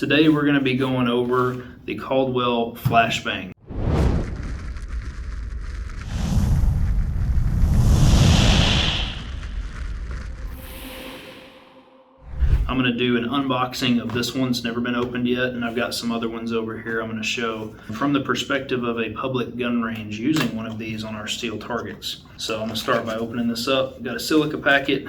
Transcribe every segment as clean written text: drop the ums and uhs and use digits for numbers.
Today we're going to be going over the Caldwell Flashbang. I'm going to do an unboxing of this one. It's never been opened yet, and I've got some other ones over here I'm going to show from the perspective of a public gun range using one of these on our steel targets. So I'm going to start by opening this up. We've got a silica packet,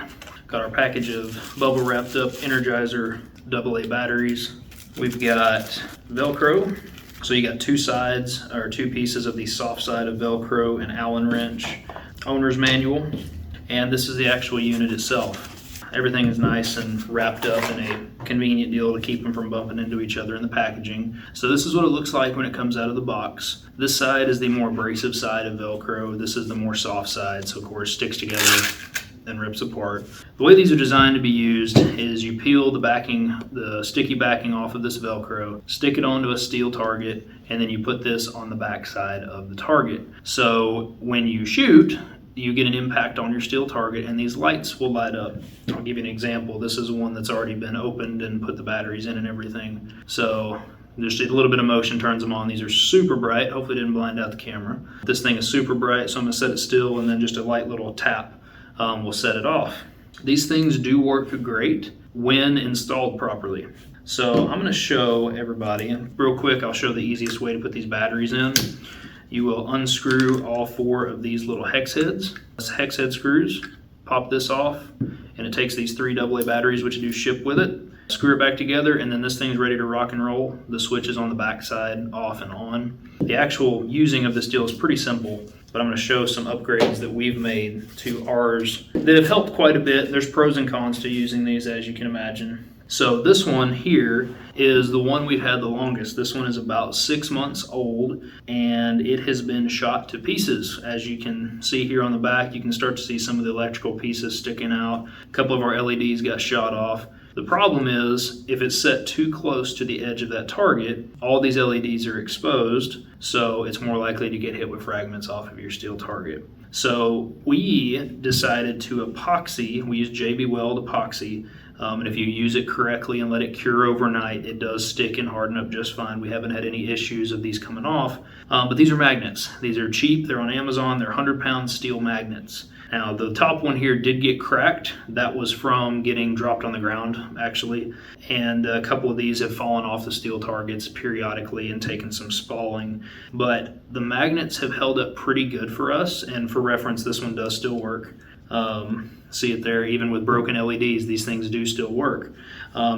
got our package of bubble wrapped up Energizer AA batteries. We've got Velcro. So you got two sides, or two pieces of the soft side of Velcro, an Allen wrench, owner's manual, and this is the actual unit itself. Everything is nice and wrapped up in a convenient deal to keep them from bumping into each other in the packaging. So this is what it looks like when it comes out of the box. This side is the more abrasive side of Velcro. This is the more soft side, so of course sticks together and rips apart. The way these are designed to be used is you peel the backing, the sticky backing off of this Velcro, stick it onto a steel target, and then you put this on the back side of the target. So when you shoot, you get an impact on your steel target and these lights will light up. I'll give you an example. This is one that's already been opened and put the batteries in and everything. So just a little bit of motion turns them on. These are super bright. Hopefully it didn't blind out the camera. This thing is super bright, so I'm gonna set it still and then just a light little tap will set it off. These things do work great when installed properly. So I'm gonna show everybody, real quick, I'll show the easiest way to put these batteries in. You will unscrew all four of these little hex heads. That's hex head screws. Pop this off, and it takes these three AA batteries, which do ship with it. Screw it back together, and then this thing's ready to rock and roll. The switch is on the back side, off and on. The actual using of this deal is pretty simple, but I'm going to show some upgrades that we've made to ours that have helped quite a bit. There's pros and cons to using these, as you can imagine. So this one here is the one we've had the longest. This one is about 6 months old and it has been shot to pieces. As you can see here on the back, you can start to see some of the electrical pieces sticking out. A couple of our LEDs got shot off. The problem is if it's set too close to the edge of that target, all these LEDs are exposed, so it's more likely to get hit with fragments off of your steel target. So we decided to epoxy. We use JB Weld epoxy. And if you use it correctly and let it cure overnight, it does stick and harden up just fine. We haven't had any issues of these coming off, but these are magnets. These are cheap, they're on Amazon, they're 100-pound steel magnets. Now the top one here did get cracked. That was from getting dropped on the ground, actually. And a couple of these have fallen off the steel targets periodically and taken some spalling. But the magnets have held up pretty good for us, and for reference, this one does still work. See it there, even with broken LEDs, these things do still work.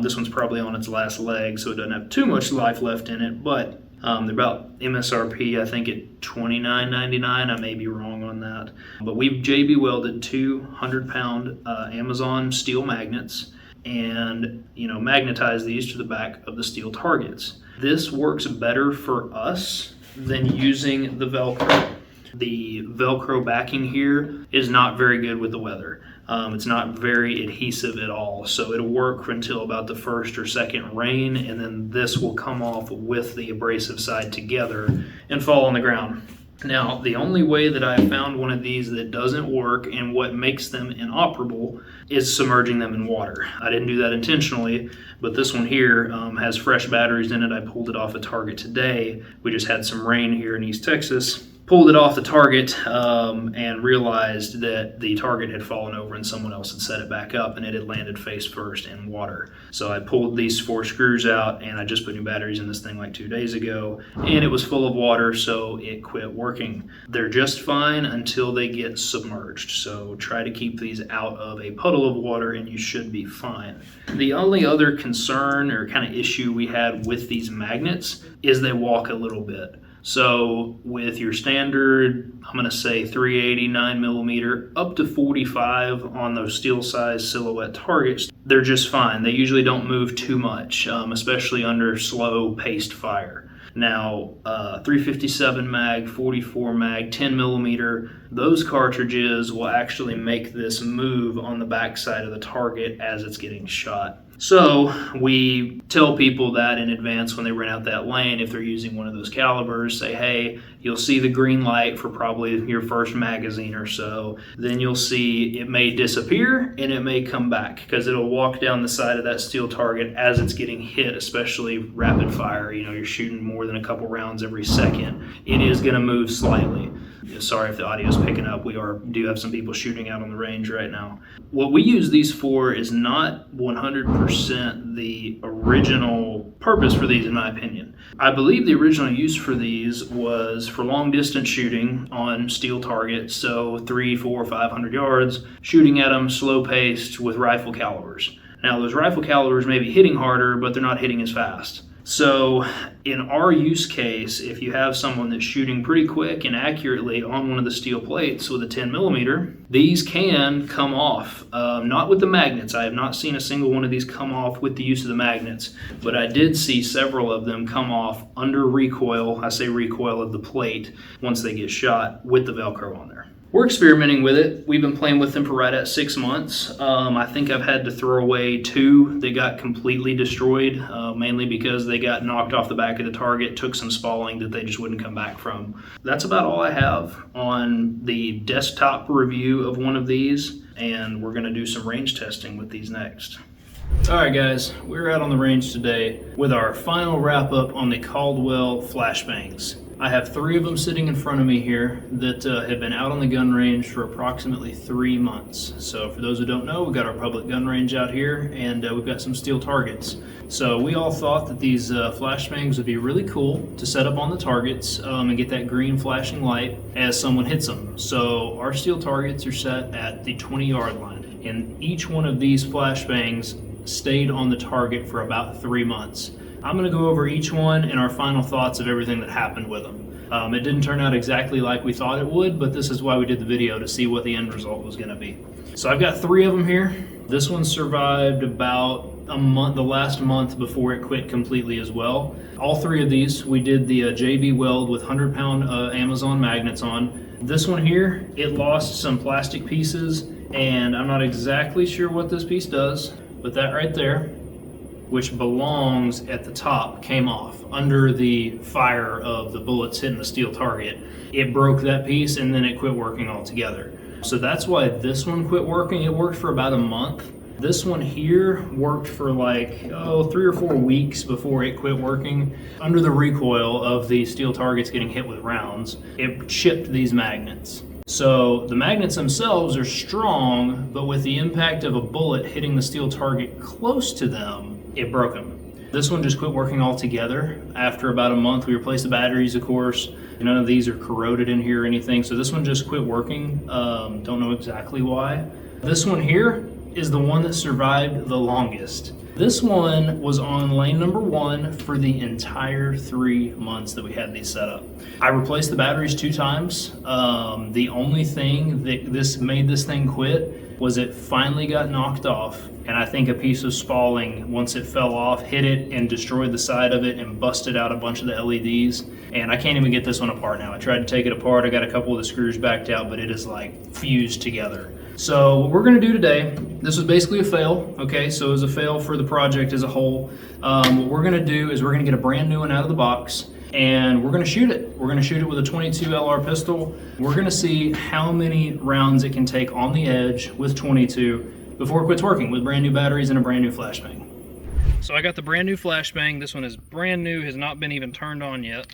This one's probably on its last leg, so it doesn't have too much life left in it, but they're about MSRP, I think, at $29.99. I may be wrong on that. But we've JB welded two 100-pound Amazon steel magnets and magnetize these to the back of the steel targets. This works better for us than using the Velcro. The Velcro backing here is not very good with the weather. It's not very adhesive at all, so it'll work until about the first or second rain, and then this will come off with the abrasive side together and fall on the ground. Now, the only way that I found one of these that doesn't work and what makes them inoperable is submerging them in water. I didn't do that intentionally, but this one here has fresh batteries in it. I pulled it off a target today. We just had some rain here in East Texas. Pulled it off the target and realized that the target had fallen over and someone else had set it back up and it had landed face first in water. So I pulled these four screws out and I just put new batteries in this thing like 2 days ago, and it was full of water, so it quit working. They're just fine until they get submerged. So try to keep these out of a puddle of water and you should be fine. The only other concern or kind of issue we had with these magnets is they walk a little bit. So with your standard, I'm going to say 380, 9mm, up to 45 on those steel size silhouette targets, they're just fine. They usually don't move too much, especially under slow paced fire. Now, 357 mag, 44 mag, 10mm, those cartridges will actually make this move on the back side of the target as it's getting shot. So we tell people that in advance when they rent out that lane, if they're using one of those calibers, say, hey, you'll see the green light for probably your first magazine or so. Then you'll see it may disappear and it may come back because it'll walk down the side of that steel target as it's getting hit, especially rapid fire. You know, you're shooting more than a couple rounds every second. It is going to move slightly. Sorry if the audio is picking up. We do have some people shooting out on the range right now. What we use these for is not 100% the original purpose for these, in my opinion. I believe the original use for these was for long distance shooting on steel targets, so 300, 400, 500 yards, shooting at them slow paced with rifle calibers. Now those rifle calibers may be hitting harder, but they're not hitting as fast. So in our use case, if you have someone that's shooting pretty quick and accurately on one of the steel plates with a 10 millimeter, these can come off. Not with the magnets. I have not seen a single one of these come off with the use of the magnets, but I did see several of them come off under recoil. I say recoil of the plate once they get shot with the Velcro on there. We're experimenting with it. We've been playing with them for right at 6 months. I think I've had to throw away 2 that got completely destroyed, mainly because they got knocked off the back of the target, took some spalling that they just wouldn't come back from. That's about all I have on the desktop review of one of these, and we're gonna do some range testing with these next. All right, guys, we're out on the range today with our final wrap up on the Caldwell Flashbangs. I have 3 of them sitting in front of me here that have been out on the gun range for approximately 3 months. So for those who don't know, we've got our public gun range out here, and we've got some steel targets. So we all thought that these flashbangs would be really cool to set up on the targets and get that green flashing light as someone hits them. So our steel targets are set at the 20-yard line, and each one of these flashbangs stayed on the target for about 3 months. I'm going to go over each one and our final thoughts of everything that happened with them. It didn't turn out exactly like we thought it would, but this is why we did the video, to see what the end result was going to be. So I've got 3 of them here. This one survived about a month, the last month before it quit completely as well. All 3 of these, we did the JB weld with 100-pound Amazon magnets on. This one here, it lost some plastic pieces, and I'm not exactly sure what this piece does, but that right there, which belongs at the top, came off under the fire of the bullets hitting the steel target. It broke that piece and then it quit working altogether. So that's why this one quit working. It worked for about a month. This one here worked for like 3 or 4 weeks before it quit working. Under the recoil of the steel targets getting hit with rounds, it chipped these magnets. So the magnets themselves are strong, but with the impact of a bullet hitting the steel target close to them, it broke them. This one just quit working altogether. After about a month, we replaced the batteries, of course. None of these are corroded in here or anything, so this one just quit working. Don't know exactly why. This one here is the one that survived the longest. This one was on lane number 1 for the entire 3 months that we had these set up. I replaced the batteries 2 times. The only thing that made this thing quit was it finally got knocked off, and I think a piece of spalling, once it fell off, hit it and destroyed the side of it and busted out a bunch of the LEDs, and I can't even get this one apart now. I tried to take it apart, I got a couple of the screws backed out, but it is like fused together. So what we're gonna do today, this was basically a fail, okay? So it was a fail for the project as a whole. What we're gonna do is we're gonna get a brand new one out of the box, and we're gonna shoot it. We're gonna shoot it with a 22 LR pistol. We're gonna see how many rounds it can take on the edge with 22 before it quits working with brand new batteries and a brand new flashbang. So I got the brand new flashbang. This one is brand new, has not been even turned on yet.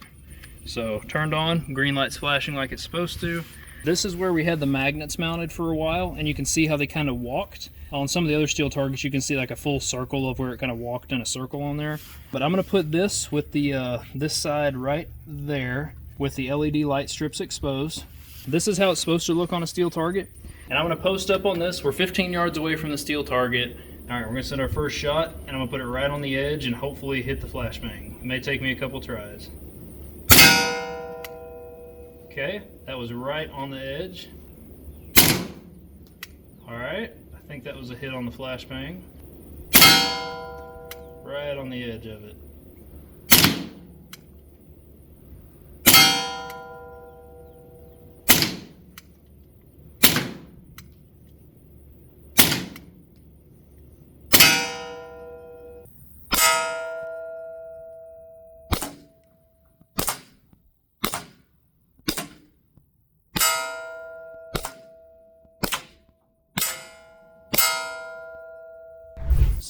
So turned on, green light's flashing like it's supposed to. This is where we had the magnets mounted for a while, and you can see how they kind of walked. On some of the other steel targets, you can see like a full circle of where it kind of walked in a circle on there. But I'm gonna put this with the this side right there with the LED light strips exposed. This is how it's supposed to look on a steel target. And I'm gonna post up on this. We're 15 yards away from the steel target. All right, we're gonna send our first shot, and I'm gonna put it right on the edge and hopefully hit the flashbang. It may take me a couple tries. Okay, that was right on the edge. All right, I think that was a hit on the flashbang. Right on the edge of it.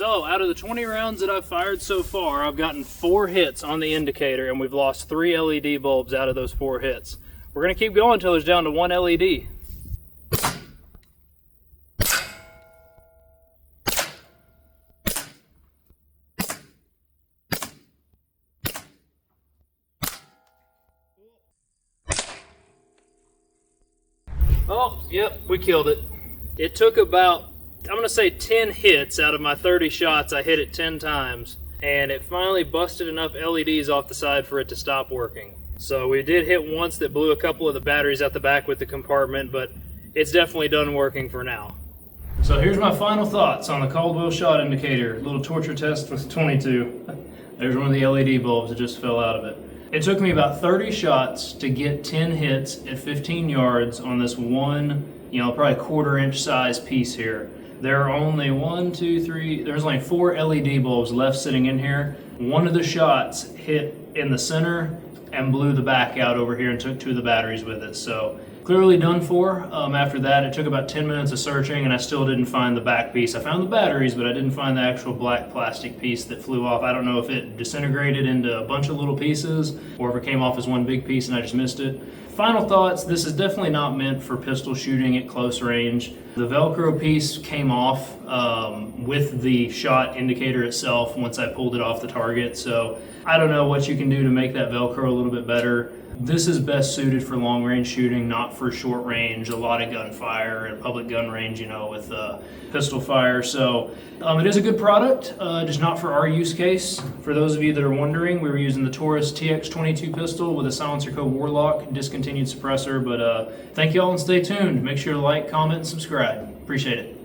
So out of the 20 rounds that I've fired so far, I've gotten 4 hits on the indicator, and we've lost 3 LED bulbs out of those 4 hits. We're gonna keep going until there's down to 1 LED. Oh, yep, we killed it. It took about, I'm gonna say 10 hits out of my 30 shots. I hit it 10 times, and it finally busted enough LEDs off the side for it to stop working. So we did hit once that blew a couple of the batteries out the back with the compartment, but it's definitely done working for now. So here's my final thoughts on the Caldwell shot indicator. Little torture test with 22. There's one of the LED bulbs that just fell out of it. It took me about 30 shots to get 10 hits at 15 yards on this one, probably 1/4 inch size piece here. There are only there's only 4 LED bulbs left sitting in here. One of the shots hit in the center and blew the back out over here and took 2 of the batteries with it. So clearly done for. After that, it took about 10 minutes of searching, and I still didn't find the back piece. I found the batteries, but I didn't find the actual black plastic piece that flew off. I don't know if it disintegrated into a bunch of little pieces or if it came off as one big piece and I just missed it. Final thoughts, this is definitely not meant for pistol shooting at close range. The Velcro piece came off with the shot indicator itself once I pulled it off the target. So I don't know what you can do to make that Velcro a little bit better. This is best suited for long range shooting, not for short range, a lot of gunfire at a public gun range, with pistol fire. So it is a good product, just not for our use case. For those of you that are wondering, we were using the Taurus TX22 pistol with a silencer code Warlock, discontinued suppressor. But thank you all and stay tuned. Make sure to like, comment, and subscribe. Appreciate it.